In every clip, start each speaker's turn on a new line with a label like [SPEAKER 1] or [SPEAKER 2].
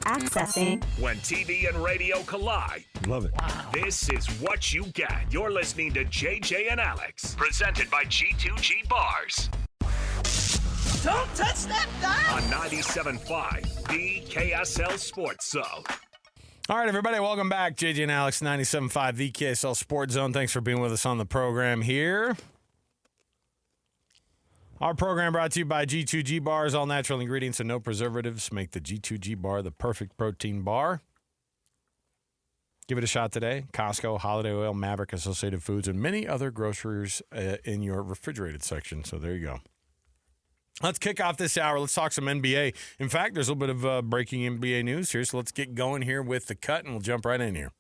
[SPEAKER 1] Accessing.
[SPEAKER 2] When TV and radio collide.
[SPEAKER 3] Love it.
[SPEAKER 2] Wow. This is what you get. You're listening to JJ and Alex, presented by G2G Bars.
[SPEAKER 4] Don't touch that dial!
[SPEAKER 2] On 97.5, the KSL Sports Zone.
[SPEAKER 3] All right, everybody, welcome back. JJ and Alex, 97.5, the KSL Sports Zone. Thanks for being with us on the program here. Our program brought to you by G2G Bars. All natural ingredients and no preservatives make the G2G Bar the perfect protein bar. Give it a shot today. Costco, Holiday Oil, Maverick, Associated Foods, and many other groceries in your refrigerated section. So there you go. Let's kick off this hour. Let's talk some NBA. In fact, there's a little bit of breaking NBA news here, so let's get going here with the cut, and we'll jump right in here.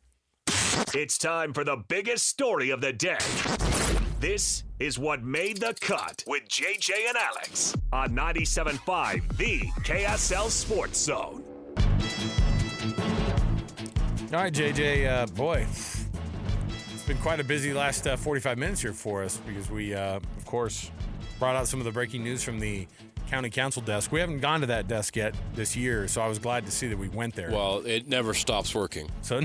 [SPEAKER 2] It's time for the biggest story of the day. This is what made the cut with JJ and Alex on 97.5, the KSL Sports Zone.
[SPEAKER 3] All right, JJ, boy, it's been quite a busy last 45 minutes here for us because we, of course, brought out some of the breaking news from the county council desk. We haven't gone to that desk yet this year, so I was glad to see that we went there.
[SPEAKER 5] Well, it never stops working.
[SPEAKER 3] So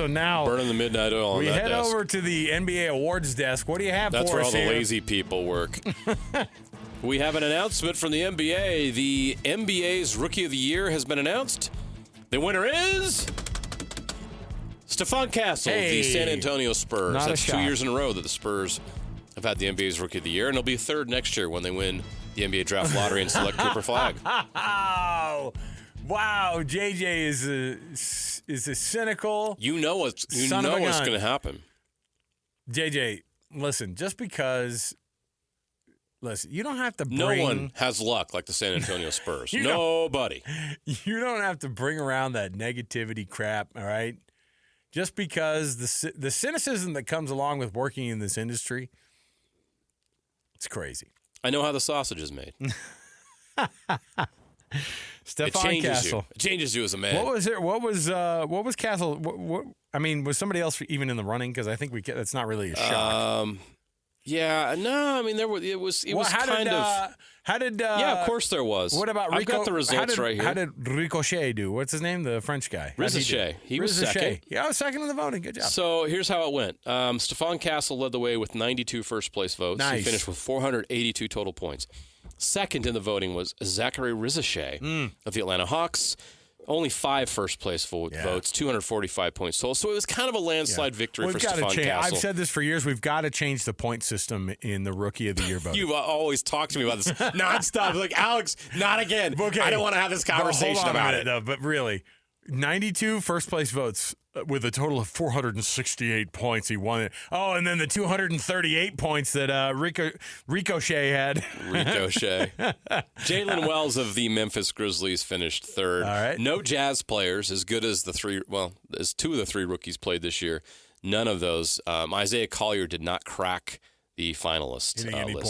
[SPEAKER 3] now
[SPEAKER 5] burning the midnight oil on that desk.
[SPEAKER 3] We head over to the NBA awards desk. What do you have
[SPEAKER 5] That's
[SPEAKER 3] for us
[SPEAKER 5] where all
[SPEAKER 3] here?
[SPEAKER 5] the lazy people work. We have an announcement from the NBA. The NBA's Rookie of the Year has been announced. The winner is Stephon Castle, the San Antonio Spurs. That's 2 years in a row that the Spurs have had the NBA's Rookie of the Year, and it'll be a third next year when they win the NBA Draft Lottery and select Cooper Flag.
[SPEAKER 3] Wow, JJ is a cynical.
[SPEAKER 5] You know what's going to happen.
[SPEAKER 3] JJ, listen, just because. Listen, you don't have to bring.
[SPEAKER 5] No one has luck like the San Antonio Spurs. Nobody.
[SPEAKER 3] You don't have to bring around that negativity crap, all right? Just because the cynicism that comes along with working in this industry, it's crazy.
[SPEAKER 5] I know how the sausage is made.
[SPEAKER 3] Stephon Castle.
[SPEAKER 5] It changes you as a man.
[SPEAKER 3] What was it? What was Castle? What, I mean, was somebody else even in the running? Because I think that's not really a shock.
[SPEAKER 5] Yeah, no, I mean it was kind of.
[SPEAKER 3] How did?
[SPEAKER 5] Yeah, of course there was.
[SPEAKER 3] What about Rico?
[SPEAKER 5] I've got the results right here.
[SPEAKER 3] How did Ricochet do? What's his name? The French guy.
[SPEAKER 5] Ricochet. He was second.
[SPEAKER 3] Yeah, I was second in the voting. Good job.
[SPEAKER 5] So here's how it went. Stephon Castle led the way with 92 first-place votes.
[SPEAKER 3] Nice.
[SPEAKER 5] He finished with 482 total points. Second in the voting was Zachary Ricochet of the Atlanta Hawks. Only 5 first-place votes, 245 points total. So it was kind of a landslide victory for Stephon Castle.
[SPEAKER 3] I've said this for years. We've got to change the point system in the Rookie of the Year voting.
[SPEAKER 5] You've always talked to me about this nonstop. Like, Alex, not again. Okay. I don't want to have this conversation about it.
[SPEAKER 3] Though, but really, 92 first-place votes with a total of 468 points. He won it. Oh, and then the 238 points that Ricochet had.
[SPEAKER 5] Ricochet. Jalen Wells of the Memphis Grizzlies finished third.
[SPEAKER 3] All right.
[SPEAKER 5] No Jazz players as good as as 2 of the 3 rookies played this year. None of those. Isaiah Collier did not crack the finalist list here.
[SPEAKER 3] You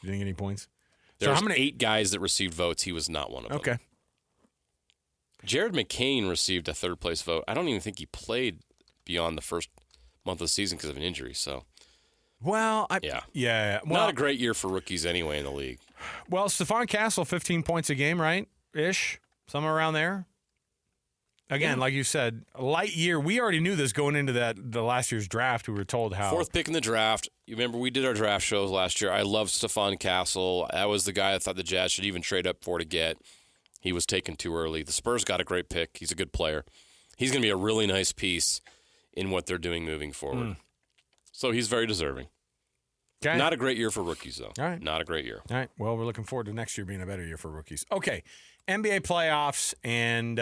[SPEAKER 3] didn't get any points?
[SPEAKER 5] There were 8 guys that received votes. He was not one of them.
[SPEAKER 3] Okay.
[SPEAKER 5] Jared McCain received a third-place vote. I don't even think he played beyond the first month of the season because of an injury. So,
[SPEAKER 3] well, yeah. Well,
[SPEAKER 5] not a great year for rookies anyway in the league.
[SPEAKER 3] Well, Stephon Castle, 15 points a game, right? Ish, somewhere around there. Again, like you said, a light year. We already knew this going into the last year's draft. We were told how
[SPEAKER 5] 4th pick in the draft. You remember we did our draft shows last year. I loved Stephon Castle. That was the guy I thought the Jazz should even trade up for to get. He was taken too early. The Spurs got a great pick. He's a good player. He's going to be a really nice piece in what they're doing moving forward. So he's very deserving. Okay. Not a great year for rookies, though.
[SPEAKER 3] All right.
[SPEAKER 5] Not a great year.
[SPEAKER 3] All right. Well, we're looking forward to next year being a better year for rookies. Okay. NBA playoffs and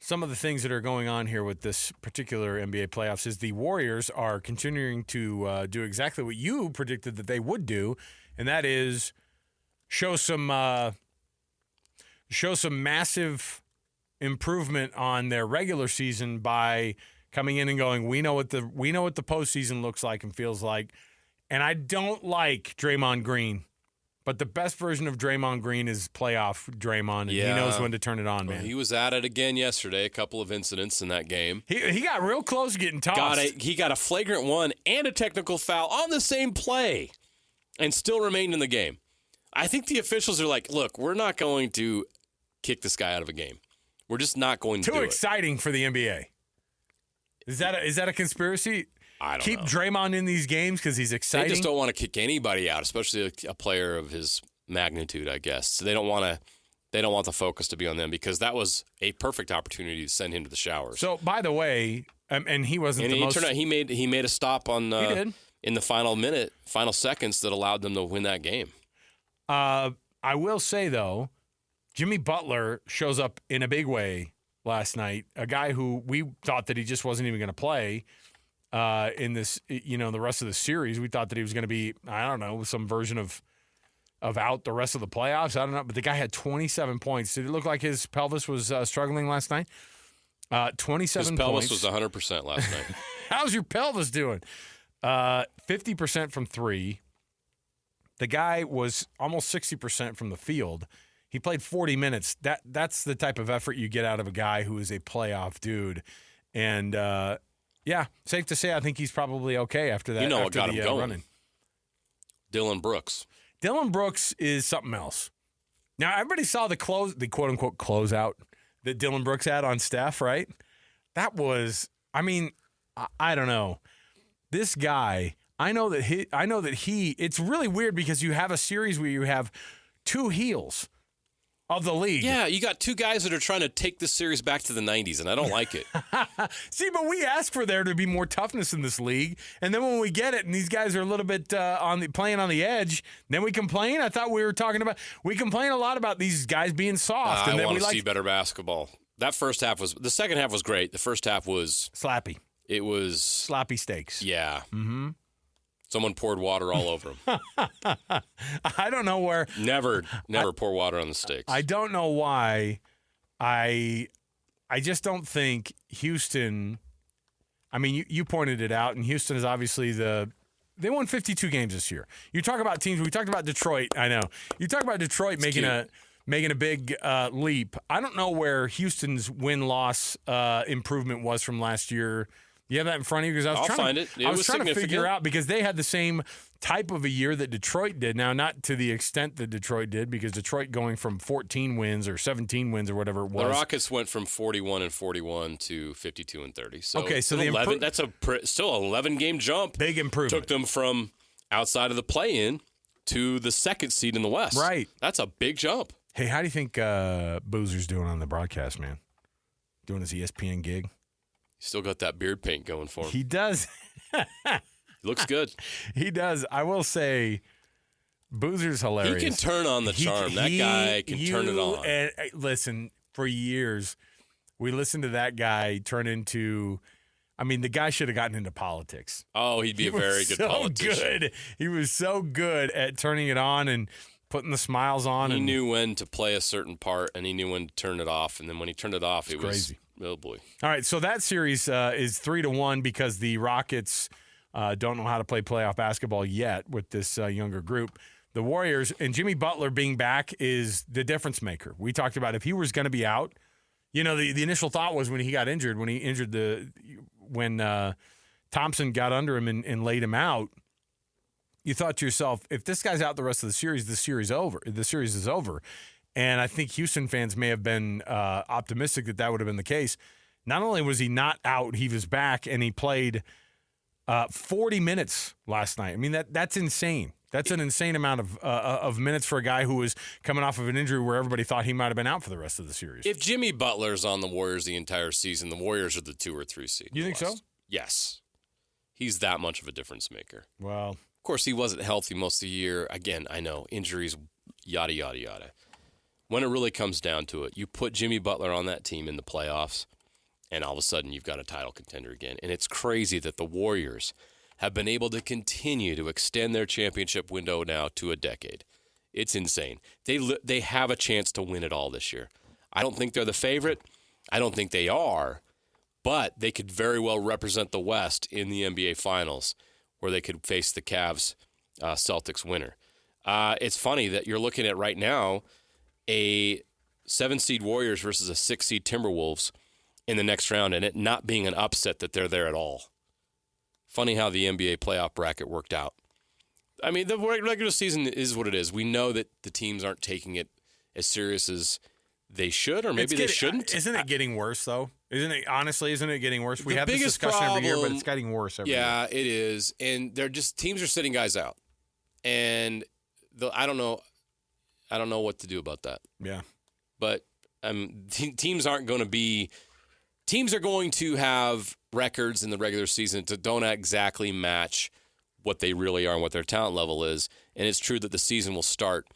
[SPEAKER 3] some of the things that are going on here with this particular NBA playoffs is the Warriors are continuing to do exactly what you predicted that they would do, and that is show some massive improvement on their regular season by coming in and going, we know what the postseason looks like and feels like. And I don't like Draymond Green, but the best version of Draymond Green is playoff Draymond, and he knows when to turn it on, man.
[SPEAKER 5] Well, he was at it again yesterday, a couple of incidents in that game.
[SPEAKER 3] He got real close to getting tossed.
[SPEAKER 5] He got a flagrant one and a technical foul on the same play and still remained in the game. I think the officials are like, look, we're not going to kick this guy out of a game. We're just not going to do
[SPEAKER 3] Too
[SPEAKER 5] it.
[SPEAKER 3] exciting for the NBA. Is that a conspiracy?
[SPEAKER 5] I don't
[SPEAKER 3] Keep
[SPEAKER 5] know.
[SPEAKER 3] Draymond in these games because he's exciting.
[SPEAKER 5] They just don't want to kick anybody out, especially a player of his magnitude, I guess. So they don't want the focus to be on them because that was a perfect opportunity to send him to the showers.
[SPEAKER 3] So, by the way, and he wasn't
[SPEAKER 5] And
[SPEAKER 3] the most.
[SPEAKER 5] turned out he made a stop on
[SPEAKER 3] He did.
[SPEAKER 5] in the final seconds that allowed them to win that game.
[SPEAKER 3] I will say though, Jimmy Butler shows up in a big way last night. A guy who we thought that he just wasn't even going to play in this, the rest of the series. We thought that he was going to be, I don't know, some version of out the rest of the playoffs. I don't know, but the guy had 27 points. Did it look like his pelvis was struggling last night? 27
[SPEAKER 5] His pelvis
[SPEAKER 3] points.
[SPEAKER 5] was 100% last night.
[SPEAKER 3] How's your pelvis doing? 50% from three. The guy was almost 60% from the field. He played 40 minutes. That's the type of effort you get out of a guy who is a playoff dude. And, safe to say I think he's probably okay after that.
[SPEAKER 5] You know what
[SPEAKER 3] after
[SPEAKER 5] got him going.
[SPEAKER 3] Running.
[SPEAKER 5] Dylan Brooks.
[SPEAKER 3] Dylan Brooks is something else. Now, everybody saw the quote-unquote closeout that Dylan Brooks had on Steph, right? That was, I don't know. This guy, I know that he, it's really weird because you have a series where you have two heels of the league.
[SPEAKER 5] Yeah, you got two guys that are trying to take this series back to the 90s, and I don't like it.
[SPEAKER 3] See, but we ask for there to be more toughness in this league, and then when we get it, and these guys are a little bit playing on the edge, then we complain. I thought we complain a lot about these guys being soft, and
[SPEAKER 5] I
[SPEAKER 3] then
[SPEAKER 5] want
[SPEAKER 3] we
[SPEAKER 5] to see better basketball. The second half was great. The first half was
[SPEAKER 3] slappy.
[SPEAKER 5] It was
[SPEAKER 3] sloppy steaks.
[SPEAKER 5] Yeah. Mm-hmm. Someone poured water all over him.
[SPEAKER 3] I don't know where.
[SPEAKER 5] Never pour water on the steaks.
[SPEAKER 3] I don't know why. I just don't think Houston. I mean, you pointed it out, and Houston is obviously they won 52 games this year. You talk about teams. We talked about Detroit. I know. You talk about Detroit making a big leap. I don't know where Houston's win-loss improvement was from last year. You have that in front of you? Because
[SPEAKER 5] I'll find it.
[SPEAKER 3] I was trying to figure out because they had the same type of a year that Detroit did. Now, not to the extent that Detroit did, because Detroit going from 14 wins or 17 wins or whatever it was.
[SPEAKER 5] The Rockets went from 41-41 to 52-30. So
[SPEAKER 3] okay, so
[SPEAKER 5] that's still an 11-game jump.
[SPEAKER 3] Big improvement.
[SPEAKER 5] Took them from outside of the play-in to the second seed in the West.
[SPEAKER 3] Right.
[SPEAKER 5] That's a big jump.
[SPEAKER 3] Hey, how do you think Boozer's doing on the broadcast, man? Doing his ESPN gig?
[SPEAKER 5] Still got that beard paint going for him.
[SPEAKER 3] He does.
[SPEAKER 5] He looks good.
[SPEAKER 3] He does. I will say, Boozer's hilarious.
[SPEAKER 5] He can turn on the charm. That guy can turn it on.
[SPEAKER 3] And, listen, for years, we listened to that guy turn into. I mean, the guy should have gotten into politics.
[SPEAKER 5] Oh, he'd be a very good politician.
[SPEAKER 3] He was so good at turning it on and putting the smiles on.
[SPEAKER 5] He knew when to play a certain part, and he knew when to turn it off. And then when he turned it off, it was
[SPEAKER 3] crazy.
[SPEAKER 5] Oh, boy.
[SPEAKER 3] All right, so that series is 3-1 because the Rockets don't know how to play playoff basketball yet with this younger group. The Warriors and Jimmy Butler being back is the difference maker. We talked about if he was going to be out, the initial thought was when he got injured, when Thompson got under him and laid him out, you thought to yourself, if this guy's out the rest of the series is over. The series is over. And I think Houston fans may have been optimistic that would have been the case. Not only was he not out, he was back, and he played 40 minutes last night. I mean, that's insane. That's an insane amount of minutes for a guy who was coming off of an injury where everybody thought he might have been out for the rest of the series.
[SPEAKER 5] If Jimmy Butler's on the Warriors the entire season, the Warriors are the 2 or 3 seed.
[SPEAKER 3] You think so?
[SPEAKER 5] Yes. He's that much of a difference maker.
[SPEAKER 3] Well,
[SPEAKER 5] of course, he wasn't healthy most of the year. Again, I know, injuries, yada, yada, yada. When it really comes down to it, you put Jimmy Butler on that team in the playoffs, and all of a sudden you've got a title contender again. And it's crazy that the Warriors have been able to continue to extend their championship window now to a decade. It's insane. They have a chance to win it all this year. I don't think they're the favorite. I don't think they are, but they could very well represent the West in the NBA Finals, where they could face the Cavs Celtics winner. It's funny that you're looking at right now a 7-seed Warriors versus a 6-seed Timberwolves in the next round, and it not being an upset that they're there at all. Funny how the NBA playoff bracket worked out. I mean, the regular season is what it is. We know that the teams aren't taking it as serious as they should, or maybe they shouldn't.
[SPEAKER 3] Isn't it getting worse, though? Isn't it getting worse? We have this
[SPEAKER 5] biggest
[SPEAKER 3] discussion every year, but
[SPEAKER 5] problem-
[SPEAKER 3] it's getting worse every year.
[SPEAKER 5] Yeah, it is. And they're just teams are sitting guys out. And I don't know what to do about that.
[SPEAKER 3] Yeah.
[SPEAKER 5] But teams are going to have records in the regular season that don't exactly match what they really are and what their talent level is. And it's true that the season will start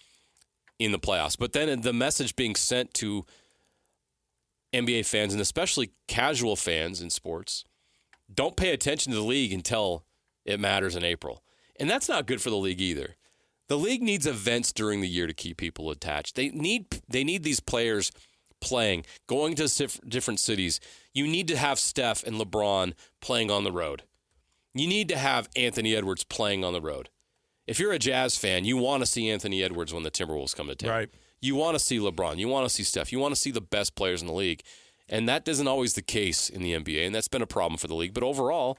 [SPEAKER 5] in the playoffs. But then the message being sent to NBA fans, and especially casual fans in sports, don't pay attention to the league until it matters in April. And that's not good for the league either. The league needs events during the year to keep people attached. They need these players playing, going to different cities. You need to have Steph and LeBron playing on the road. You need to have Anthony Edwards playing on the road. If you're a Jazz fan, you want to see Anthony Edwards when the Timberwolves come to town.
[SPEAKER 3] Right.
[SPEAKER 5] You want to see LeBron. You want to see Steph. You want to see the best players in the league. And that isn't always the case in the NBA, and that's been a problem for the league. But overall,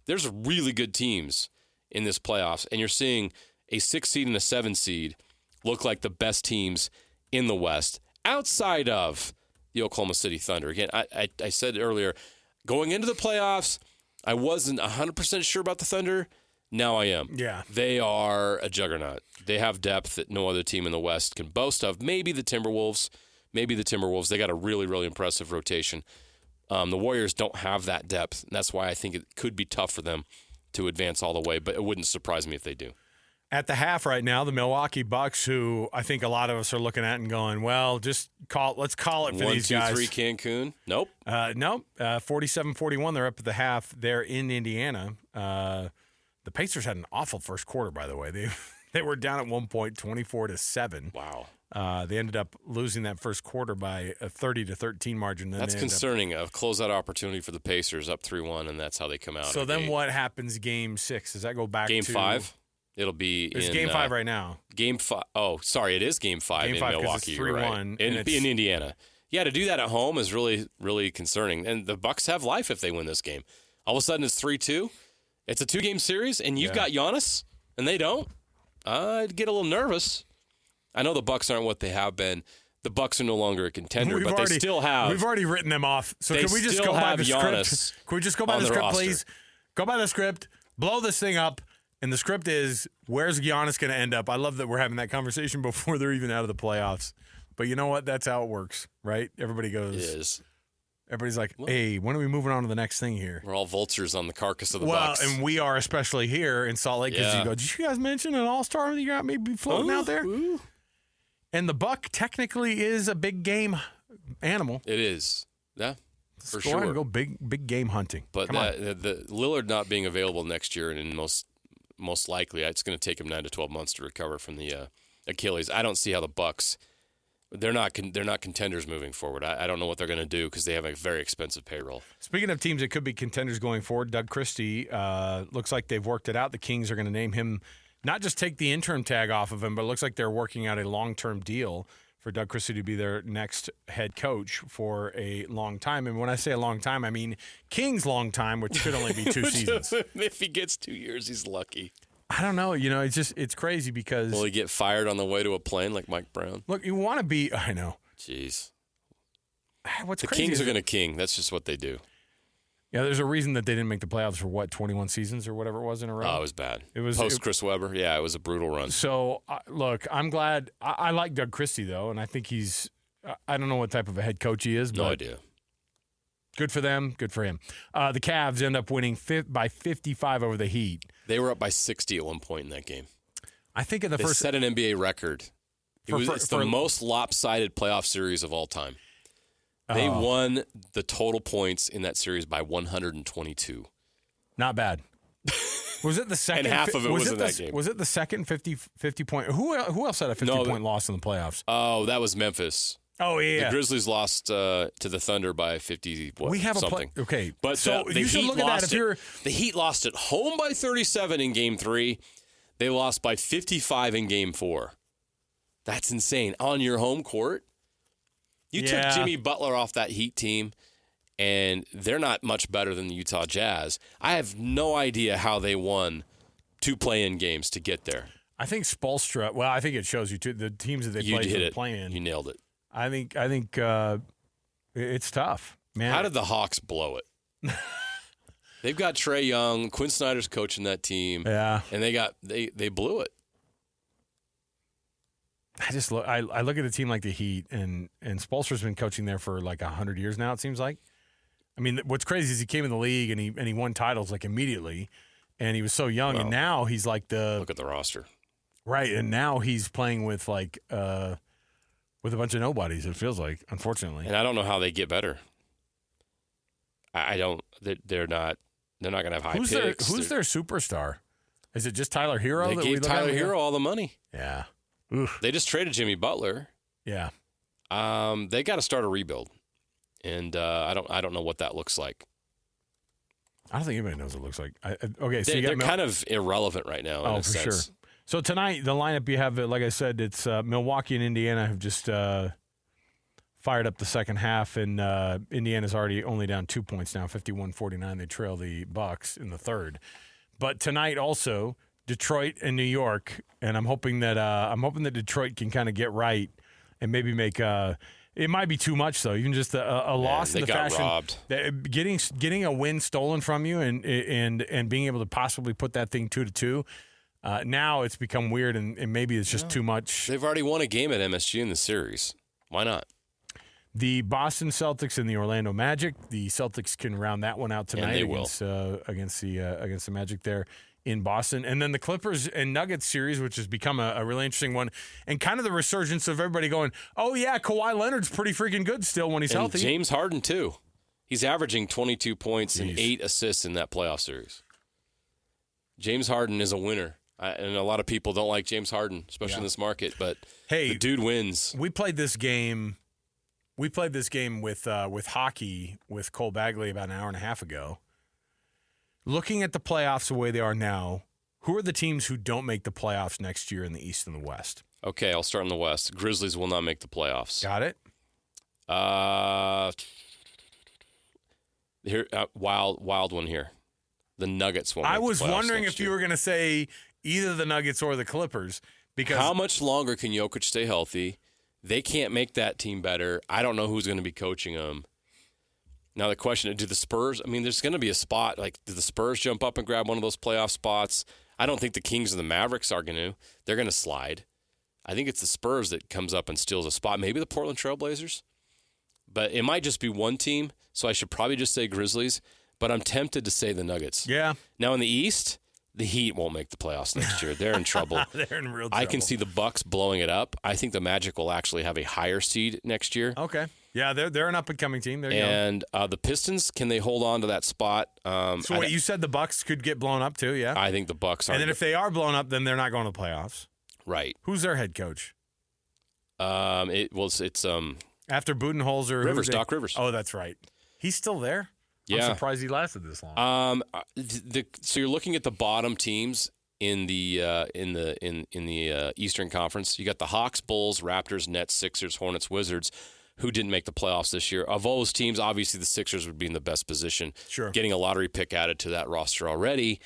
[SPEAKER 5] there's really good teams in this playoffs, and you're seeing a 6 seed and a 7 seed look like the best teams in the West outside of the Oklahoma City Thunder. Again, I said earlier, going into the playoffs, I wasn't 100% sure about the Thunder. Now I am.
[SPEAKER 3] Yeah.
[SPEAKER 5] They are a juggernaut. They have depth that no other team in the West can boast of. Maybe the Timberwolves. They got a really, really impressive rotation. The Warriors don't have that depth, and that's why I think it could be tough for them to advance all the way, but it wouldn't surprise me if they do.
[SPEAKER 3] At the half right now, the Milwaukee Bucks, who I think a lot of us are looking at and going, well, let's call it for these guys.
[SPEAKER 5] 1, 2, 3 Cancun? Nope.
[SPEAKER 3] Nope. 47-41, they're up at the half. They're in Indiana. The Pacers had an awful first quarter, by the way. They were down at one point, 24-7.
[SPEAKER 5] Wow.
[SPEAKER 3] They ended up losing that first quarter by a 30-13 margin.
[SPEAKER 5] That's concerning. A closeout opportunity for the Pacers, up 3-1, and that's how they come out.
[SPEAKER 3] So then what happens game 6? Does that go back
[SPEAKER 5] Game
[SPEAKER 3] to
[SPEAKER 5] 5? It'll be
[SPEAKER 3] It's
[SPEAKER 5] in
[SPEAKER 3] game 5 right now.
[SPEAKER 5] Game 5. Oh, sorry, it is game 5
[SPEAKER 3] Game
[SPEAKER 5] in
[SPEAKER 3] 5 'cause
[SPEAKER 5] Milwaukee.
[SPEAKER 3] it's
[SPEAKER 5] You're
[SPEAKER 3] 3-1,
[SPEAKER 5] right.
[SPEAKER 3] and
[SPEAKER 5] In Indiana. Yeah, to do that at home is really, really concerning. And the Bucks have life if they win this game. All of a sudden, it's 3-2. It's a 2-game series, and you've got Giannis, and they don't. I'd get a little nervous. I know the Bucks aren't what they have been. The Bucks are no longer a contender, they still have.
[SPEAKER 3] We've already written them off. So
[SPEAKER 5] they
[SPEAKER 3] can we just
[SPEAKER 5] still
[SPEAKER 3] go by
[SPEAKER 5] have
[SPEAKER 3] the
[SPEAKER 5] Giannis
[SPEAKER 3] script? Can we just go by
[SPEAKER 5] on
[SPEAKER 3] the
[SPEAKER 5] the
[SPEAKER 3] script,
[SPEAKER 5] roster.
[SPEAKER 3] please? Go by the script. Blow this thing up. And the script is, where's Giannis going to end up? I love that we're having that conversation before they're even out of the playoffs. But you know what? That's how it works, right? Everybody goes.
[SPEAKER 5] It is.
[SPEAKER 3] Everybody's like, hey, when are we moving on to the next thing here?
[SPEAKER 5] We're all vultures on the carcass of the
[SPEAKER 3] Well,
[SPEAKER 5] Bucks.
[SPEAKER 3] and we are especially here in Salt Lake because you go, did you guys mention an all-star you got maybe floating out there?
[SPEAKER 5] Ooh.
[SPEAKER 3] And the Buck technically is a big game animal.
[SPEAKER 5] It is. Yeah, for
[SPEAKER 3] Go on
[SPEAKER 5] sure.
[SPEAKER 3] and go big game hunting.
[SPEAKER 5] But
[SPEAKER 3] Come on.
[SPEAKER 5] the Lillard not being available next year, and most likely it's going to take him 9 to 12 months to recover from the Achilles. I don't see how the Bucks. They're not contenders moving forward. I don't know what they're going to do because they have a very expensive payroll.
[SPEAKER 3] Speaking of teams that could be contenders going forward, Doug Christie looks like they've worked it out. The Kings are going to name him, not just take the interim tag off of him, but it looks like they're working out a long-term deal for Doug Christie to be their next head coach for a long time. And when I say a long time, I mean Kings' long time, which could only be 2 seasons.
[SPEAKER 5] If he gets 2 years, he's lucky.
[SPEAKER 3] I don't know. It's crazy because
[SPEAKER 5] Will he get fired on the way to a plane like Mike Brown?
[SPEAKER 3] look, you want to be. I know.
[SPEAKER 5] Jeez.
[SPEAKER 3] What's
[SPEAKER 5] The
[SPEAKER 3] crazy
[SPEAKER 5] Kings
[SPEAKER 3] is
[SPEAKER 5] are going to king. That's just what they do.
[SPEAKER 3] Yeah, there's a reason that they didn't make the playoffs for 21 seasons or whatever it was in a row.
[SPEAKER 5] Oh, it was bad.
[SPEAKER 3] It was
[SPEAKER 5] post Chris Webber. Yeah, it was a brutal run.
[SPEAKER 3] So, look, I'm glad. I like Doug Christie, though, and I think he's – I don't know what type of a head coach he is, but
[SPEAKER 5] No idea.
[SPEAKER 3] good for them, good for him. The Cavs end up winning by 55 over the Heat.
[SPEAKER 5] They were up by 60 at one point in that game.
[SPEAKER 3] I think in the
[SPEAKER 5] They
[SPEAKER 3] first –
[SPEAKER 5] set an NBA record. It's the
[SPEAKER 3] for-
[SPEAKER 5] most lopsided playoff series of all time. They won the total points in that series by 122.
[SPEAKER 3] Not bad. Was it the second?
[SPEAKER 5] And half of it was in that game.
[SPEAKER 3] Was it the second 50 point? Who else had a 50-point loss in the playoffs?
[SPEAKER 5] Oh, that was Memphis.
[SPEAKER 3] Oh, yeah.
[SPEAKER 5] The Grizzlies lost to the Thunder by 50
[SPEAKER 3] We have
[SPEAKER 5] something.
[SPEAKER 3] Okay.
[SPEAKER 5] But
[SPEAKER 3] so
[SPEAKER 5] the
[SPEAKER 3] you should
[SPEAKER 5] Heat
[SPEAKER 3] look at that if you're –
[SPEAKER 5] The Heat lost at home by 37 in Game 3. They lost by 55 in Game 4. That's insane. On your home court? You took Jimmy Butler off that Heat team, and they're not much better than the Utah Jazz. I have no idea how they won 2 play-in games to get there.
[SPEAKER 3] I think Spoelstra – well, I think it shows you, too, the teams that they played for the play-in.
[SPEAKER 5] You nailed it.
[SPEAKER 3] I think it's tough, man.
[SPEAKER 5] How did the Hawks blow it? They've got Trae Young, Quinn Snyder's coaching that team.
[SPEAKER 3] Yeah,
[SPEAKER 5] and they blew it.
[SPEAKER 3] I look at a team like the Heat, and Spoelstra's been coaching there for like 100 years now. It seems like. I mean, what's crazy is he came in the league and he won titles like immediately, and he was so young, and now he's like
[SPEAKER 5] look at the roster,
[SPEAKER 3] right? And now he's playing with like with a bunch of nobodies. It feels like, unfortunately.
[SPEAKER 5] And I don't know how they get better. I don't. They're not. They're not going to have high picks.
[SPEAKER 3] Who's their superstar? Is it just Tyler Hero?
[SPEAKER 5] They gave Tyler Hero all the money.
[SPEAKER 3] Yeah.
[SPEAKER 5] Oof. They just traded Jimmy Butler.
[SPEAKER 3] Yeah.
[SPEAKER 5] They got to start a rebuild, and I don't know what that looks like.
[SPEAKER 3] I don't think anybody knows what it looks like. Okay, so
[SPEAKER 5] they're kind of irrelevant right now.
[SPEAKER 3] Oh, for sure. So tonight, the lineup you have, like I said, it's Milwaukee and Indiana have just fired up the second half, and Indiana's already only down 2 points now, 51-49. They trail the Bucks in the third. But tonight also, Detroit and New York, and I'm hoping that Detroit can kind of get right and maybe make it might be too much though, even just a loss in the fashion.
[SPEAKER 5] Robbed.
[SPEAKER 3] Getting a win stolen from you and being able to possibly put that thing 2-2. Now it's become weird, and maybe it's just too much.
[SPEAKER 5] They've already won a game at MSG in the series. Why not?
[SPEAKER 3] The Boston Celtics and the Orlando Magic. The Celtics can round that one out tonight against the Magic there in Boston. And then the Clippers and Nuggets series, which has become a really interesting one, and kind of the resurgence of everybody going, oh, yeah, Kawhi Leonard's pretty freaking good still when he's healthy.
[SPEAKER 5] James Harden, too. He's averaging 22 points and 8 assists in that playoff series. James Harden is a winner. And a lot of people don't like James Harden, especially in this market, but the dude wins.
[SPEAKER 3] We played this game with hockey with Cole Bagley about an hour and a half ago. Looking at the playoffs the way they are now, who are the teams who don't make the playoffs next year in the East and the West?
[SPEAKER 5] Okay, I'll start in the West. Grizzlies will not make the playoffs.
[SPEAKER 3] Got it.
[SPEAKER 5] Here, wild one here. The Nuggets won't make the playoffs. I was
[SPEAKER 3] wondering if you were going to say either the Nuggets or the Clippers. Because
[SPEAKER 5] how much longer can Jokic stay healthy? They can't make that team better. I don't know who's going to be coaching them. Now the question, do the Spurs, there's going to be a spot, like, do the Spurs jump up and grab one of those playoff spots? I don't think the Kings and the Mavericks are going to. They're going to slide. I think it's the Spurs that comes up and steals a spot. Maybe the Portland Trailblazers. But it might just be one team, so I should probably just say Grizzlies. But I'm tempted to say the Nuggets.
[SPEAKER 3] Yeah.
[SPEAKER 5] Now in the East, the Heat won't make the playoffs next year. They're in trouble.
[SPEAKER 3] They're in real trouble.
[SPEAKER 5] I can see the Bucks blowing it up. I think the Magic will actually have a higher seed next year.
[SPEAKER 3] Okay. Yeah, they're an up-and-coming team. They're
[SPEAKER 5] young. And the Pistons, can they hold on to that spot?
[SPEAKER 3] So you said the Bucks could get blown up too, yeah?
[SPEAKER 5] I think the Bucks are.
[SPEAKER 3] And then if they are blown up, then they're not going to the playoffs.
[SPEAKER 5] Right.
[SPEAKER 3] Who's their head coach?
[SPEAKER 5] It's
[SPEAKER 3] after Budenholzer.
[SPEAKER 5] Rivers, Doc Rivers.
[SPEAKER 3] Oh, that's right. He's still there?
[SPEAKER 5] Yeah.
[SPEAKER 3] I'm surprised he lasted this long.
[SPEAKER 5] So you're looking at the bottom teams in the Eastern Conference. You got the Hawks, Bulls, Raptors, Nets, Sixers, Hornets, Wizards, who didn't make the playoffs this year. Of all those teams, obviously the Sixers would be in the best position.
[SPEAKER 3] Sure.
[SPEAKER 5] Getting a lottery pick added to that roster already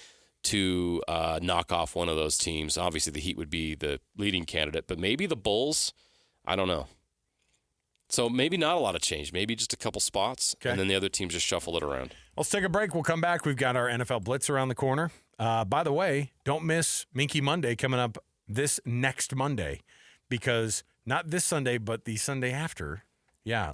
[SPEAKER 5] to knock off one of those teams. Obviously the Heat would be the leading candidate, but maybe the Bulls, I don't know. So maybe not a lot of change. Maybe just a couple spots, and then the other teams just shuffle it around.
[SPEAKER 3] Let's take a break. We'll come back. We've got our NFL Blitz around the corner. By the way, don't miss Minky Monday coming up this next Monday, because not this Sunday, but the Sunday after. Yeah,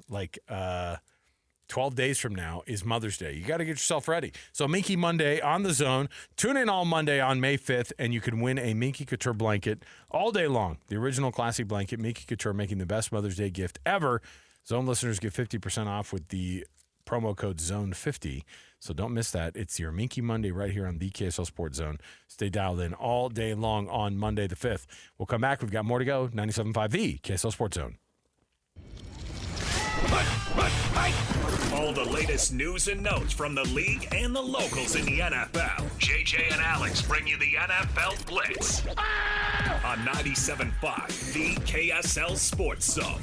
[SPEAKER 3] 12 days from now is Mother's Day. You got to get yourself ready. So Minky Monday on the Zone. Tune in all Monday on May 5th, and you can win a Minky Couture blanket all day long. The original classic blanket, Minky Couture, making the best Mother's Day gift ever. Zone listeners get 50% off with the promo code ZONE50. So don't miss that. It's your Minky Monday right here on the KSL Sports Zone. Stay dialed in all day long on Monday the 5th. We'll come back. We've got more to go. 97.5 The KSL Sports Zone.
[SPEAKER 2] All the latest news and notes from the league and the locals in the NFL. JJ and Alex bring you the NFL Blitz on 97.5 The KSL Sports Zone.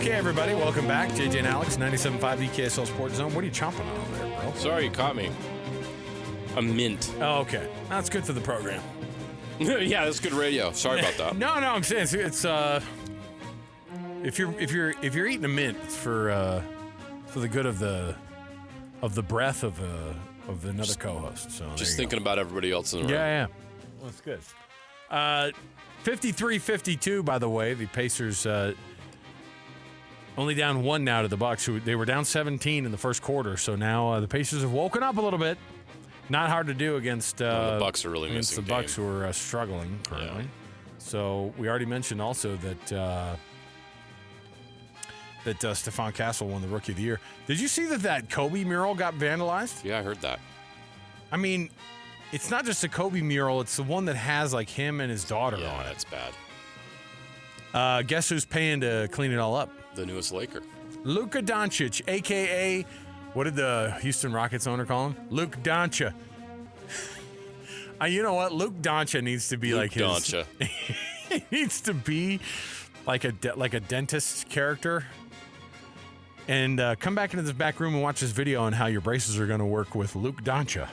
[SPEAKER 3] Okay, everybody, welcome back. JJ and Alex, 97.5 the KSL Sports Zone. What are you chomping on over there, bro?
[SPEAKER 5] Sorry, you caught me. A mint.
[SPEAKER 3] Oh, okay. That's good for the program.
[SPEAKER 5] Yeah, that's good radio. Sorry about that.
[SPEAKER 3] No, I'm saying it's if you're eating a mint, it's for the good of the breath of another co-host. So
[SPEAKER 5] Just thinking about everybody else in the room.
[SPEAKER 3] Yeah. Well, that's good. 53-52, by the way. The Pacers only down 1 now to the Bucks. They were down 17 in the first quarter, so now the Pacers have woken up a little bit. Not hard to do against
[SPEAKER 5] the Bucks are really
[SPEAKER 3] against
[SPEAKER 5] missing
[SPEAKER 3] the Bucks, who are struggling currently.
[SPEAKER 5] Yeah.
[SPEAKER 3] So we already mentioned also that Stephon Castle won the Rookie of the Year. Did you see that Kobe mural got vandalized?
[SPEAKER 5] Yeah, I heard that.
[SPEAKER 3] I mean, it's not just a Kobe mural. It's the one that has, like, him and his daughter on it.
[SPEAKER 5] Yeah, that's bad.
[SPEAKER 3] Guess who's paying to clean it all up?
[SPEAKER 5] The newest Laker.
[SPEAKER 3] Luka Doncic, a.k.a. what did the Houston Rockets owner call him? Luke Doncic. You know what? Luke Doncic needs to be like his...
[SPEAKER 5] Doncic.
[SPEAKER 3] He needs to be like a dentist character. And come back into this back room and watch this video on how your braces are going to work with Luke Doncic.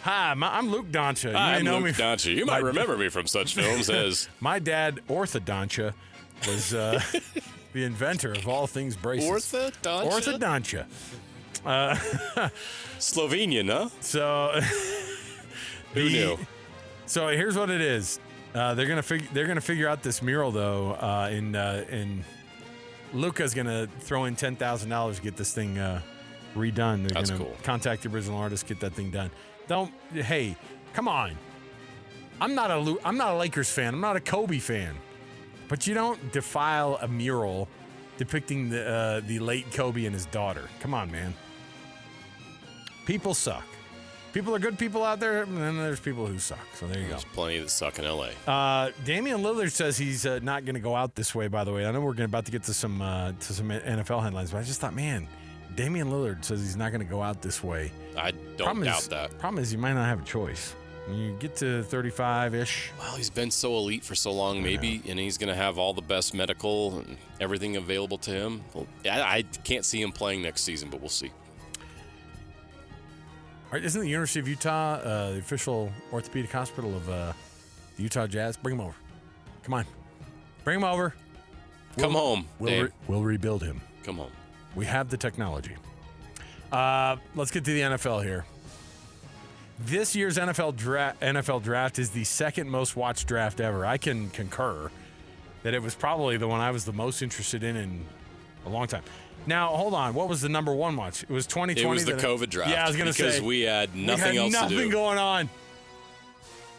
[SPEAKER 3] Hi, I'm Luke Doncic.
[SPEAKER 5] I'm Luke Doncic. You might remember me from such films as...
[SPEAKER 3] My dad, Orthodontia, was the inventor of all things braces.
[SPEAKER 5] Orthodontia?
[SPEAKER 3] Orthodontia.
[SPEAKER 5] Slovenian, huh?
[SPEAKER 3] So...
[SPEAKER 5] Who knew?
[SPEAKER 3] So here's what it is. They're gonna figure out this mural though, and Luca's gonna throw in $10,000 to get this thing redone. They're gonna
[SPEAKER 5] cool.
[SPEAKER 3] Contact the original artist, get that thing done. Hey, come on. I'm not a Lakers fan. I'm not a Kobe fan. But you don't defile a mural depicting the late Kobe and his daughter. Come on, man. People suck. People are good people out there, and then there's people who suck. So there you go.
[SPEAKER 5] There's plenty that suck in L.A.
[SPEAKER 3] Damian Lillard says he's not going to go out this way, by the way. I know we're about to get to some NFL headlines, but I just thought, man, Damian Lillard says he's not going to go out this way.
[SPEAKER 5] I don't doubt that.
[SPEAKER 3] Problem is you might not have a choice. When you get to 35-ish.
[SPEAKER 5] Well, he's been so elite for so long, maybe, and he's going to have all the best medical and everything available to him. Well, I can't see him playing next season, but we'll see.
[SPEAKER 3] Isn't the University of Utah the official orthopedic hospital of the Utah Jazz? Bring him over. Come on. Bring him over.
[SPEAKER 5] Come home, Dave.
[SPEAKER 3] We'll rebuild him.
[SPEAKER 5] Come home.
[SPEAKER 3] We have the technology. Let's get to the NFL here. This year's NFL draft is the second most watched draft ever. I can concur that it was probably the one I was the most interested in a long time. Now, hold on. What was the number one watch? It was 2020.
[SPEAKER 5] It was the COVID draft.
[SPEAKER 3] Yeah, I was going to say.
[SPEAKER 5] Because we had nothing else to do.
[SPEAKER 3] Nothing going on.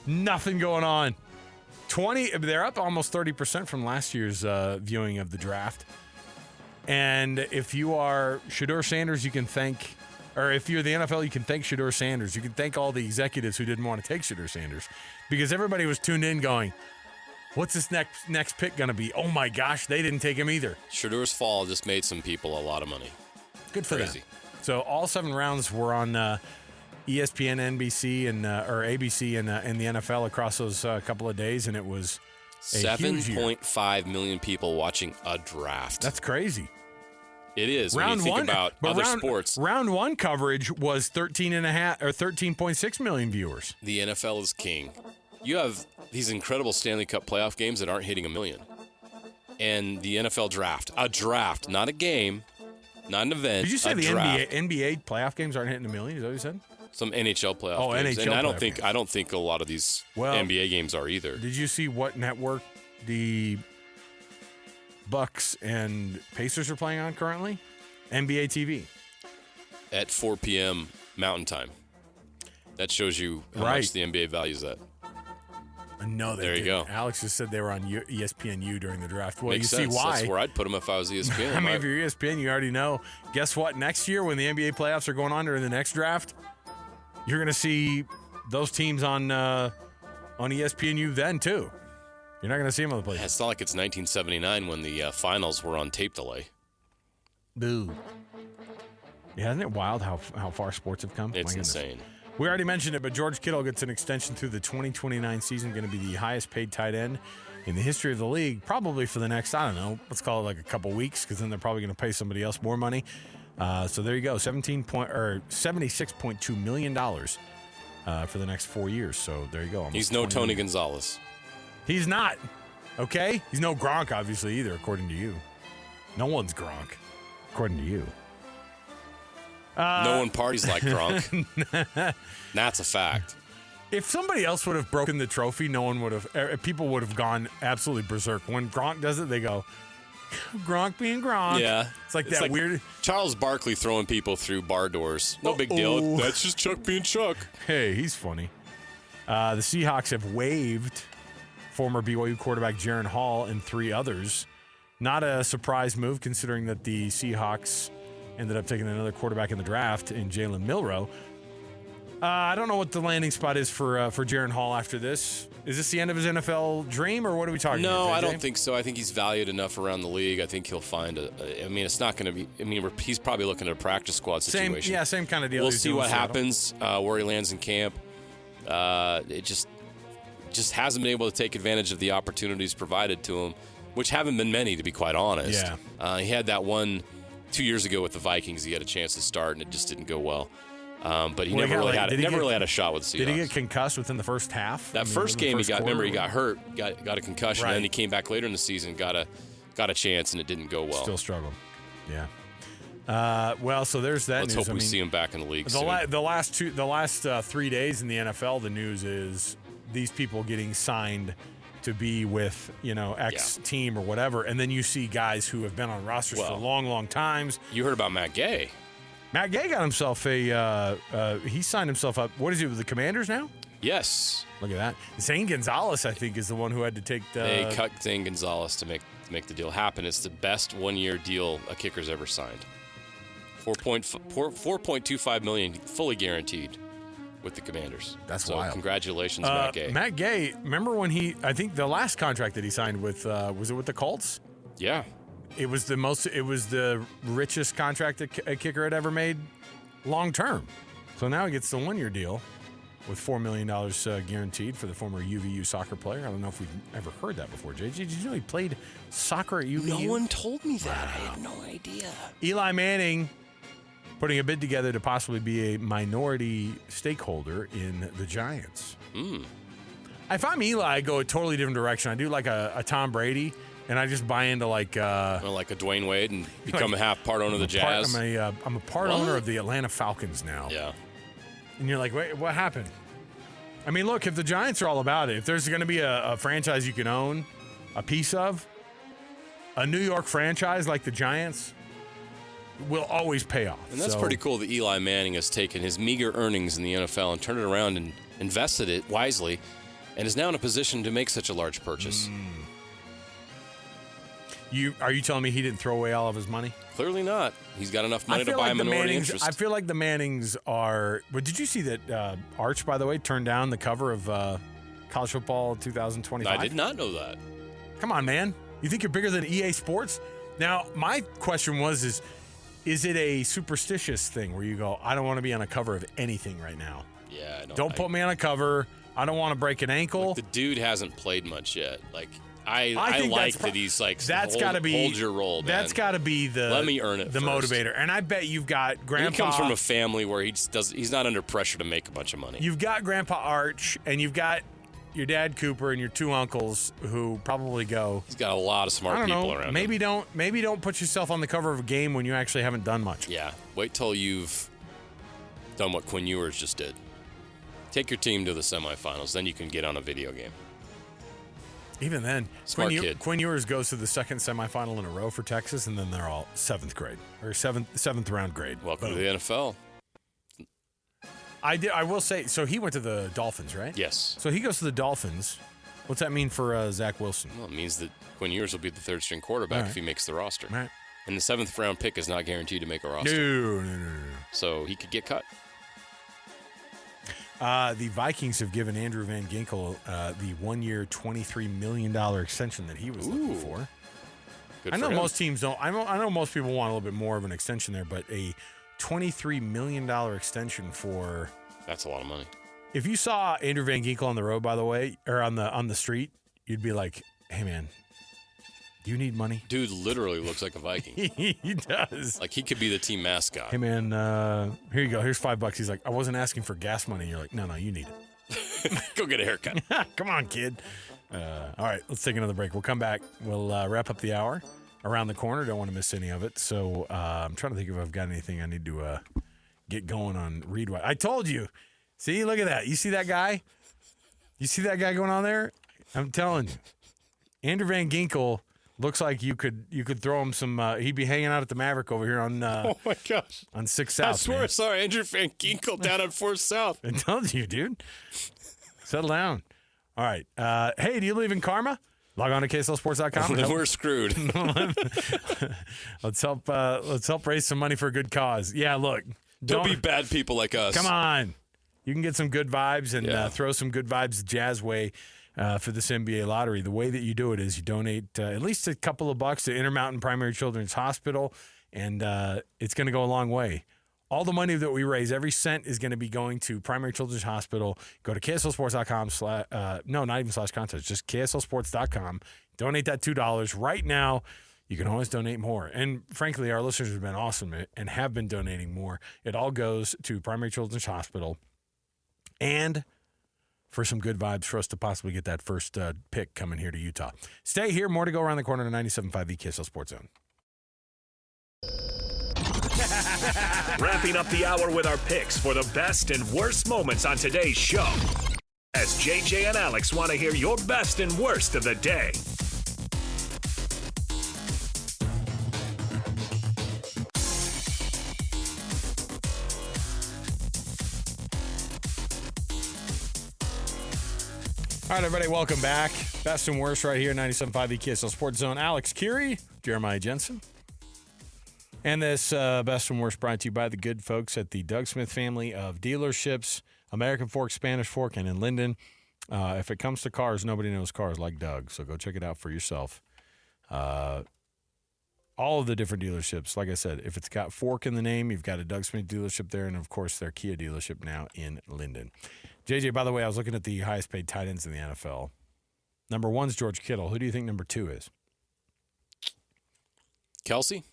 [SPEAKER 3] Nothing going on. They're up almost 30% from last year's viewing of the draft. And if you are Shedeur Sanders, you can thank, or if you're the NFL, you can thank Shedeur Sanders. You can thank all the executives who didn't want to take Shedeur Sanders because everybody was tuned in going, what's this next pick going to be? Oh, my gosh, they didn't take him either.
[SPEAKER 5] Shedeur's fall just made some people a lot of money.
[SPEAKER 3] Good for
[SPEAKER 5] Crazy.
[SPEAKER 3] them. So all 7 rounds were on ESPN, NBC, or ABC and the NFL across those couple of days, and it was
[SPEAKER 5] 7.5 million people watching a draft.
[SPEAKER 3] That's crazy.
[SPEAKER 5] It is. When you think about other sports.
[SPEAKER 3] Round 1 coverage was 13.6 million viewers.
[SPEAKER 5] The NFL is king. You have these incredible Stanley Cup playoff games that aren't hitting 1 million. And the NFL draft. A draft, not a game, not an event.
[SPEAKER 3] Did you say the
[SPEAKER 5] draft.
[SPEAKER 3] NBA playoff games aren't hitting 1 million? Is that what you said?
[SPEAKER 5] Some NHL playoff games. And
[SPEAKER 3] NHL
[SPEAKER 5] I don't think a lot of these NBA games are either.
[SPEAKER 3] Did you see what network the Bucks and Pacers are playing on currently? NBA TV.
[SPEAKER 5] At 4 p.m. Mountain Time. That shows you how much the NBA values that.
[SPEAKER 3] No,
[SPEAKER 5] there you go.
[SPEAKER 3] Alex just said they were on ESPNU during the draft. Well,
[SPEAKER 5] Makes
[SPEAKER 3] you
[SPEAKER 5] sense.
[SPEAKER 3] See why.
[SPEAKER 5] That's where I'd put them if I was ESPN.
[SPEAKER 3] I mean, if you're ESPN, you already know. Guess what? Next year, when the NBA playoffs are going on during the next draft, you're going to see those teams on ESPNU then, too. You're not going to see them on the playoffs.
[SPEAKER 5] It's not like it's 1979 when the finals were on tape delay.
[SPEAKER 3] Boo. Yeah, isn't it wild how far sports have come?
[SPEAKER 5] It's insane.
[SPEAKER 3] We already mentioned it, but George Kittle gets an extension through the 2029 season, going to be the highest paid tight end in the history of the league, probably for the next, I don't know, let's call it like a couple weeks, because then they're probably going to pay somebody else more money. So there you go, $76.2 million for the next 4 years. So there you go.
[SPEAKER 5] He's no Tony Gonzalez.
[SPEAKER 3] He's not. Okay? He's no Gronk, obviously, either, according to you. No one's Gronk, according to you.
[SPEAKER 5] No one parties like Gronk. That's a fact.
[SPEAKER 3] If somebody else would have broken the trophy, no one would have. People would have gone absolutely berserk. When Gronk does it, they go, Gronk being Gronk.
[SPEAKER 5] Yeah.
[SPEAKER 3] It's like that weird.
[SPEAKER 5] Charles Barkley throwing people through bar doors. No big deal. That's just Chuck being Chuck.
[SPEAKER 3] Hey, he's funny. The Seahawks have waived former BYU quarterback Jaron Hall and 3 others. Not a surprise move, considering that the Seahawks ended up taking another quarterback in the draft in Jalen Milroe. I don't know what the landing spot is for Jaron Hall after this. Is this the end of his NFL dream, or what are we talking about?
[SPEAKER 5] No,
[SPEAKER 3] JJ?
[SPEAKER 5] I don't think so. I think he's valued enough around the league. I think he'll find it's not going to be. He's probably looking at a practice squad situation.
[SPEAKER 3] Same kind of deal.
[SPEAKER 5] We'll see what happens, where he lands in camp. It just hasn't been able to take advantage of the opportunities provided to him, which haven't been many, to be quite honest.
[SPEAKER 3] Yeah.
[SPEAKER 5] He had that one 2 years ago with the Vikings. He had a chance to start, and it just didn't go well. But he never really had a shot with the Seahawks.
[SPEAKER 3] Did he get concussed within the first half?
[SPEAKER 5] First game he got hurt, got a concussion,
[SPEAKER 3] right.
[SPEAKER 5] And then he came back later in the season, got a chance, and it didn't go well.
[SPEAKER 3] Still struggled. Yeah. Well, so there's that.
[SPEAKER 5] Let's hope we see him back in the league soon.
[SPEAKER 3] The last 3 days in the NFL, the news is these people getting signed to be with X team or whatever, and then you see guys who have been on rosters for long times.
[SPEAKER 5] You heard about Matt Gay.
[SPEAKER 3] Matt Gay got himself he signed himself up. What is he with the Commanders now?
[SPEAKER 5] Yes.
[SPEAKER 3] Look at that. Zane Gonzalez, I think, is the one who had to take the.
[SPEAKER 5] They cut Zane Gonzalez to make the deal happen. It's the best 1-year deal a kicker's ever signed. $4.25 million, fully guaranteed, with the Commanders.
[SPEAKER 3] That's
[SPEAKER 5] wild. Congratulations, Matt Gay.
[SPEAKER 3] Matt Gay. Remember when I think the last contract that he signed with was it with the Colts?
[SPEAKER 5] Yeah.
[SPEAKER 3] It was the richest contract a kicker had ever made long term. So now he gets the 1-year deal with $4 million guaranteed for the former UVU soccer player. I don't know if we've ever heard that before. JJ, did you know he played soccer at UVU?
[SPEAKER 5] No one told me that. I had no idea.
[SPEAKER 3] Eli Manning putting a bid together to possibly be a minority stakeholder in the Giants. If I'm Eli, I go a totally different direction. I do like a Tom Brady. And I just buy into like a
[SPEAKER 5] Dwayne Wade and become a half part owner of the Jazz.
[SPEAKER 3] I'm a part owner of the Atlanta Falcons now.
[SPEAKER 5] Yeah.
[SPEAKER 3] And you're like, wait, what happened? I mean, look, if the Giants are all about it, if there's going to be a franchise you can own a piece of, a New York franchise like the Giants will always pay off.
[SPEAKER 5] And that's pretty cool that Eli Manning has taken his meager earnings in the NFL and turned it around and invested it wisely, and is now in a position to make such a large purchase.
[SPEAKER 3] Are you telling me he didn't throw away all of his money?
[SPEAKER 5] Clearly not. He's got enough money to buy a minority interest.
[SPEAKER 3] I feel like the Mannings are. But did you see that Arch, by the way, turned down the cover of College Football 2025?
[SPEAKER 5] I did not know that.
[SPEAKER 3] Come on, man. You think you're bigger than EA Sports? Now, my question is it a superstitious thing where you go, I don't want to be on a cover of anything right now?
[SPEAKER 5] Yeah, I know.
[SPEAKER 3] Don't put me on a cover. I don't want to break an ankle.
[SPEAKER 5] The dude hasn't played much yet. I like that he's like, hold your role, man.
[SPEAKER 3] That's got to be
[SPEAKER 5] let me earn it
[SPEAKER 3] the
[SPEAKER 5] first.
[SPEAKER 3] Motivator. And I bet you've got Grandpa.
[SPEAKER 5] He comes from a family where he's not under pressure to make a bunch of money.
[SPEAKER 3] You've got Grandpa Arch, and you've got your dad Cooper and your 2 uncles who probably go.
[SPEAKER 5] He's got a lot of smart people around him.
[SPEAKER 3] Maybe don't put yourself on the cover of a game when you actually haven't done much.
[SPEAKER 5] Yeah, wait till you've done what Quinn Ewers just did. Take your team to the semifinals, then you can get on a video game.
[SPEAKER 3] Even then,
[SPEAKER 5] Smart kid.
[SPEAKER 3] Quinn Ewers goes to the second semifinal in a row for Texas, and then they're all 7th grade or seventh round grade.
[SPEAKER 5] Welcome to the NFL.
[SPEAKER 3] I will say, so he went to the Dolphins, right?
[SPEAKER 5] Yes.
[SPEAKER 3] So he goes to the Dolphins. What's that mean for Zach Wilson?
[SPEAKER 5] Well, it means that Quinn Ewers will be the 3rd-string quarterback if he makes the roster.
[SPEAKER 3] Right.
[SPEAKER 5] And the 7th round pick is not guaranteed to make a roster.
[SPEAKER 3] No.
[SPEAKER 5] So he could get cut.
[SPEAKER 3] The Vikings have given Andrew Van Ginkel the 1-year, $23 million extension that he was looking for.
[SPEAKER 5] Good
[SPEAKER 3] I know
[SPEAKER 5] for him.
[SPEAKER 3] most teams don't. I know most people want a little bit more of an extension there, but a $23 million extension for.
[SPEAKER 5] That's a lot of money.
[SPEAKER 3] If you saw Andrew Van Ginkel on the road, by the way, or on the street, you'd be like, hey, man, do you need money?
[SPEAKER 5] Dude literally looks like a Viking.
[SPEAKER 3] He does.
[SPEAKER 5] Like he could be the team mascot.
[SPEAKER 3] Hey, man, here you go. Here's $5. He's like, I wasn't asking for gas money. You're like, no, you need it.
[SPEAKER 5] Go get a haircut.
[SPEAKER 3] Come on, kid. All right, let's take another break. We'll come back. We'll wrap up the hour. Around the corner. Don't want to miss any of it. So I'm trying to think if I've got anything I need to get going on Reed White. I told you. See, look at that. You see that guy? You see that guy going on there? I'm telling you. Andrew Van Ginkel looks like you could throw him some. He'd be hanging out at the Maverick over here on.
[SPEAKER 5] Oh my gosh.
[SPEAKER 3] On 6 South.
[SPEAKER 5] I swear
[SPEAKER 3] man.
[SPEAKER 5] I saw Andrew Van Ginkel down at 4 South.
[SPEAKER 3] I told you, dude. Settle down. All right. Hey, do you believe in karma? Log on to KSLSports.com.
[SPEAKER 5] Then we're screwed.
[SPEAKER 3] Let's help raise some money for a good cause. Yeah, look.
[SPEAKER 5] Don't be bad people like us.
[SPEAKER 3] Come on. You can get some good vibes and throw some good vibes the Jazz way for this NBA lottery. The way that you do it is you donate at least a couple of bucks to Intermountain Primary Children's Hospital, and it's going to go a long way. All the money that we raise, every cent is going to be going to Primary Children's Hospital. Go to KSLSports.com. No, not even /contest, just KSLSports.com. Donate that $2 right now. You can always donate more. And frankly, our listeners have been awesome and have been donating more. It all goes to Primary Children's Hospital and for some good vibes for us to possibly get that first pick coming here to Utah. Stay here. More to go around the corner to 97.5 KSL Sports Zone.
[SPEAKER 2] Wrapping up the hour with our picks for the best and worst moments on today's show. As JJ and Alex want to hear your best and worst of the day.
[SPEAKER 3] All right, everybody, welcome back. Best and worst right here, 97.5 KSL Sports Zone. Alex Kirry, Jeremiah Jensen. And this best and worst brought to you by the good folks at the Doug Smith family of dealerships, American Fork, Spanish Fork, and in Linden. If it comes to cars, nobody knows cars like Doug, so go check it out for yourself. All of the different dealerships, like I said, if it's got Fork in the name, you've got a Doug Smith dealership there, and, of course, their Kia dealership now in Linden. JJ, by the way, I was looking at the highest paid tight ends in the NFL. Number one's George Kittle. Who do you think number two is?
[SPEAKER 5] Kelsey?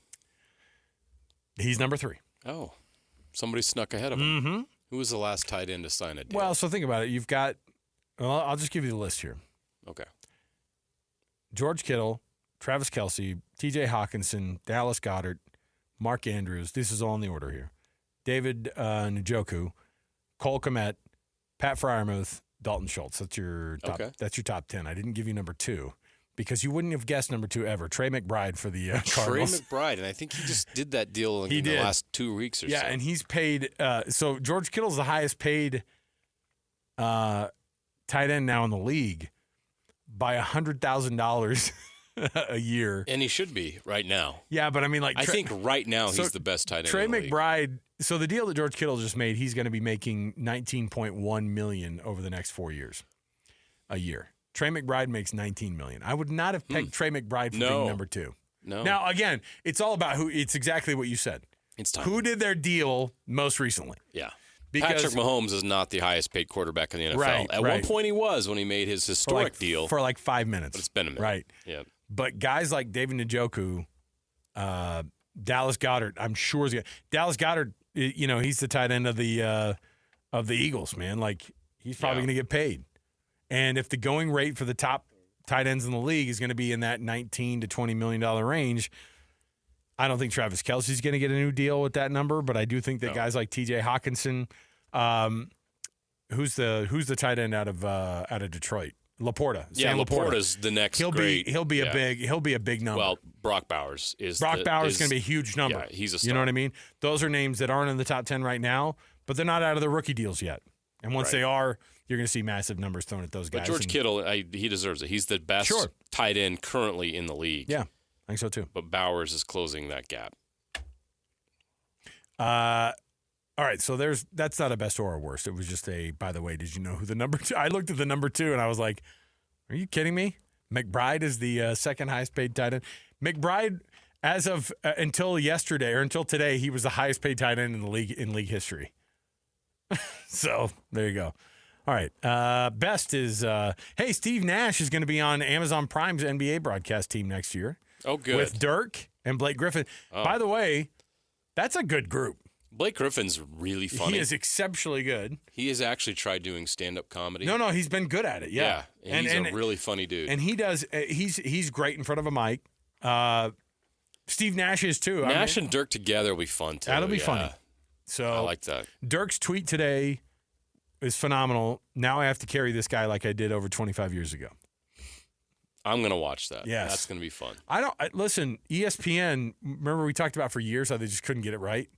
[SPEAKER 3] He's number three.
[SPEAKER 5] Oh, somebody snuck ahead of him.
[SPEAKER 3] Mm-hmm.
[SPEAKER 5] Who was the last tight end to sign a deal?
[SPEAKER 3] Well, so think about it. You've got, well, I'll just give you the list here.
[SPEAKER 5] Okay.
[SPEAKER 3] George Kittle, Travis Kelce, TJ Hawkinson, Dallas Goedert, Mark Andrews. This is all in the order here. David Njoku, Cole Kmet, Pat Freiermuth, Dalton Schultz. That's your top.
[SPEAKER 5] Okay. That's
[SPEAKER 3] your top 10. I didn't give you number two because you wouldn't have guessed number two ever. Trey McBride for the Cardinals.
[SPEAKER 5] Trey McBride, and I think he just did that deal in the last 2 weeks or so.
[SPEAKER 3] Yeah, and he's paid. So George Kittle's the highest paid tight end now in the league by $100,000 a year.
[SPEAKER 5] And he should be right now.
[SPEAKER 3] Yeah, but I mean, like
[SPEAKER 5] I think right now he's the best tight end.
[SPEAKER 3] Trey
[SPEAKER 5] in the league.
[SPEAKER 3] McBride. So the deal that George Kittle just made, he's going to be making $19.1 million over the next 4 years, a year. Trey McBride makes $19 million. I would not have pegged Trey McBride for being number two.
[SPEAKER 5] No.
[SPEAKER 3] Now again, it's all about who. It's exactly what you said.
[SPEAKER 5] It's time.
[SPEAKER 3] Who did their deal most recently?
[SPEAKER 5] Yeah.
[SPEAKER 3] Because
[SPEAKER 5] Patrick Mahomes is not the highest paid quarterback in the NFL.
[SPEAKER 3] Right,
[SPEAKER 5] At one point he was when he made his historic deal.
[SPEAKER 3] For like 5 minutes.
[SPEAKER 5] But it's been a minute.
[SPEAKER 3] Right.
[SPEAKER 5] Yeah.
[SPEAKER 3] But guys like David Njoku, Dallas Goedert, I'm sure is Dallas Goedert, you know, he's the tight end of the Eagles, man. Like he's probably going to get paid. And if the going rate for the top tight ends in the league is going to be in that $19 to $20 million range, I don't think Travis Kelce's going to get a new deal with that number, but I do think that guys like TJ Hawkinson, who's the tight end out of Detroit? Laporta.
[SPEAKER 5] Yeah, Laporta's the next
[SPEAKER 3] he'll
[SPEAKER 5] great.
[SPEAKER 3] He'll be a big number.
[SPEAKER 5] Well, Brock Bowers is
[SPEAKER 3] Bowers is going to be a huge number.
[SPEAKER 5] Yeah, he's a star.
[SPEAKER 3] You know what I mean? Those are names that aren't in the top 10 right now, but they're not out of the rookie deals yet. And once they are, you're going to see massive numbers thrown at those guys.
[SPEAKER 5] But George Kittle, he deserves it. He's the best tight end currently in the league.
[SPEAKER 3] Yeah, I think so too.
[SPEAKER 5] But Bowers is closing that gap.
[SPEAKER 3] All right, so that's not a best or a worst. It was just by the way, did you know who the number two? I looked at the number two and I was like, are you kidding me? McBride is the second highest paid tight end. McBride, as of until yesterday or until today, he was the highest paid tight end in the league in league history. So there you go. All right. Best is, hey, Steve Nash is going to be on Amazon Prime's NBA broadcast team next year.
[SPEAKER 5] Oh, good.
[SPEAKER 3] With Dirk and Blake Griffin.
[SPEAKER 5] Oh.
[SPEAKER 3] By the way, that's a good group.
[SPEAKER 5] Blake Griffin's really funny.
[SPEAKER 3] He is exceptionally good.
[SPEAKER 5] He has actually tried doing stand-up comedy.
[SPEAKER 3] No, he's been good at it. Yeah.
[SPEAKER 5] And he's a really funny dude.
[SPEAKER 3] And he does. He's great in front of a mic. Steve Nash is too.
[SPEAKER 5] Nash and Dirk together will be fun too.
[SPEAKER 3] That'll be funny. So
[SPEAKER 5] I like that.
[SPEAKER 3] Dirk's tweet today is phenomenal. Now I have to carry this guy like I did over 25 years ago.
[SPEAKER 5] I'm gonna watch that.
[SPEAKER 3] Yes,
[SPEAKER 5] that's gonna be fun.
[SPEAKER 3] Listen. ESPN. Remember we talked about for years how they just couldn't get it right.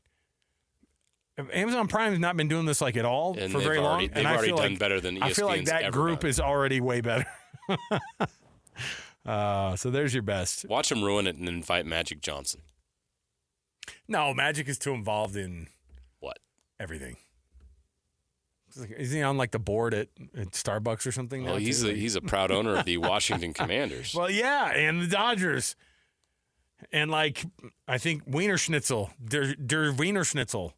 [SPEAKER 3] Amazon Prime has not been doing this like at all
[SPEAKER 5] And
[SPEAKER 3] for very long.
[SPEAKER 5] They've already done better than ESPN's
[SPEAKER 3] I feel like that
[SPEAKER 5] ever
[SPEAKER 3] group
[SPEAKER 5] done.
[SPEAKER 3] is already way better. So there's your best.
[SPEAKER 5] Watch him ruin it and invite Magic Johnson.
[SPEAKER 3] No, Magic is too involved in
[SPEAKER 5] What?
[SPEAKER 3] everything. Is he on like the board at Starbucks or something?
[SPEAKER 5] Well,
[SPEAKER 3] now, too?
[SPEAKER 5] he's a proud owner of the Washington Commanders.
[SPEAKER 3] Well, yeah, and the Dodgers. And like, I think Wiener Schnitzel, der Wiener Schnitzel.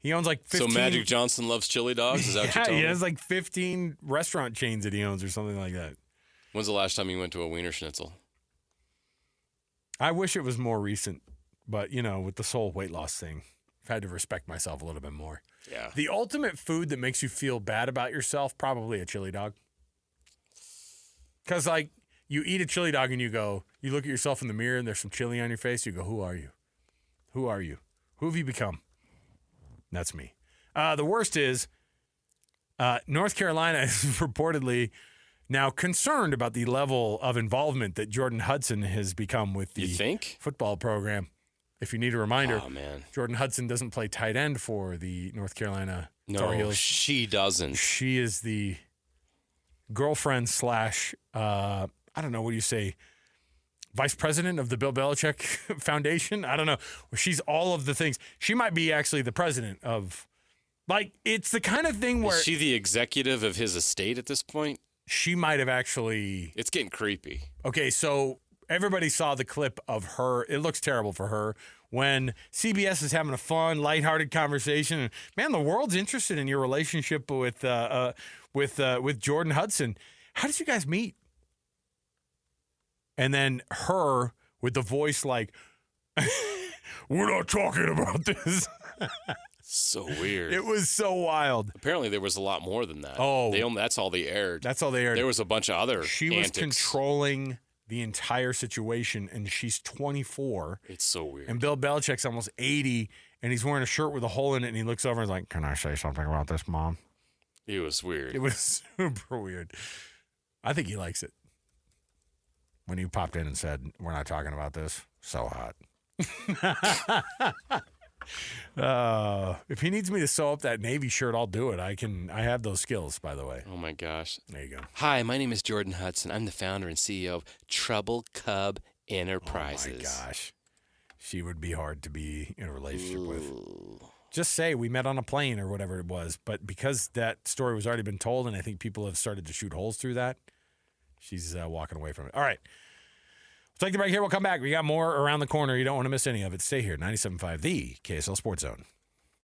[SPEAKER 3] He owns like 15.
[SPEAKER 5] So Magic Johnson loves chili dogs? Is that what you're
[SPEAKER 3] Yeah,
[SPEAKER 5] telling
[SPEAKER 3] he
[SPEAKER 5] me?
[SPEAKER 3] has like 15 restaurant chains that he owns or something like that.
[SPEAKER 5] When's the last time you went to a Wiener Schnitzel?
[SPEAKER 3] I wish it was more recent, but with this whole weight loss thing, I've had to respect myself a little bit more.
[SPEAKER 5] Yeah.
[SPEAKER 3] The ultimate food that makes you feel bad about yourself, probably a chili dog. Because like you eat a chili dog and you look at yourself in the mirror and there's some chili on your face. You go, who are you? Who are you? Who have you become? That's me. The worst is North Carolina is reportedly now concerned about the level of involvement that Jordan Hudson has become with the football program. If you need a reminder, Jordan Hudson doesn't play tight end for the North Carolina Tar Heels.
[SPEAKER 5] No, she doesn't.
[SPEAKER 3] She is the girlfriend / I don't know, what do you say, vice president of the Bill Belichick Foundation? I don't know. She's all of the things. She might be actually the president of, like, it's the kind of thing where.
[SPEAKER 5] Is she the executive of his estate at this point?
[SPEAKER 3] She might have actually.
[SPEAKER 5] It's getting creepy.
[SPEAKER 3] Okay, so everybody saw the clip of her. It looks terrible for her when CBS is having a fun, lighthearted conversation. And man, the world's interested in your relationship with Jordan Hudson. How did you guys meet? And then her with the voice like, we're not talking about this.
[SPEAKER 5] So weird.
[SPEAKER 3] It was so wild.
[SPEAKER 5] Apparently there was a lot more than that.
[SPEAKER 3] Oh.
[SPEAKER 5] That's all they aired.
[SPEAKER 3] That's all they aired.
[SPEAKER 5] There was a bunch of other
[SPEAKER 3] She was controlling the entire situation, and she's 24.
[SPEAKER 5] It's so weird.
[SPEAKER 3] And Bill Belichick's almost 80, and he's wearing a shirt with a hole in it, and he looks over and is like, can I say something about this, Mom?
[SPEAKER 5] It was weird.
[SPEAKER 3] It was super weird. I think he likes it. When he popped in and said, we're not talking about this, so hot. If he needs me to sew up that Navy shirt, I'll do it. I have those skills, by the way.
[SPEAKER 5] Oh, my gosh.
[SPEAKER 3] There you go.
[SPEAKER 5] Hi, my name is Jordan Hudson. I'm the founder and CEO of Trouble Cub Enterprises.
[SPEAKER 3] Oh, my gosh. She would be hard to be in a relationship with. Just say we met on a plane or whatever it was. But because that story was already been told, and I think people have started to shoot holes through that, she's walking away from it. All right. We'll take the break here. We'll come back. We got more around the corner. You don't want to miss any of it. Stay here. 97.5, the KSL Sports Zone.